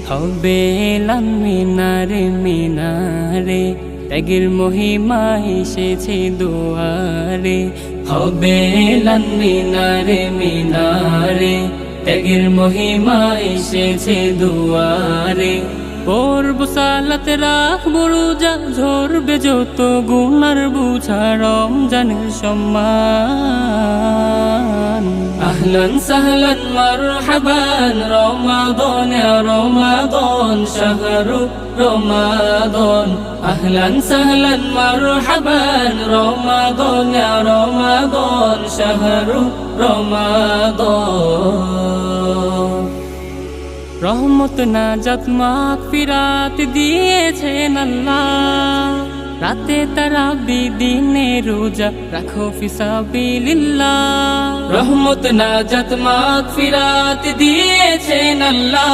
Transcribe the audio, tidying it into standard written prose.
হবে এলান মিনারে মিনারে, ত্যাগের মহিমা এসেছে দুয়ারে। হবে এলান মিনারে মিনারে, ত্যাগের মহিমা এসেছে দুয়ারে। পড়ব সালাত রাখবো রোজা, ঝরবে যত গুনার বুঝা রমজানের সম্মান। আহলান সাহলান মারহাবান রমাদান ইয়া রমাদান শাহরু রমাদান। আহলান সাহলান মারহাবান রমাদান ইয়া রমাদান শাহরু রমাদান। রহমত নাজাত মাগফিরাত দিয়েছেন আল্লাহ, রাতে তারাবি দিনে রোজা রাখো ফিসাবিলিল্লাহ। রহমত নাজাত মাগফিরাত দিয়েছেন আল্লাহ,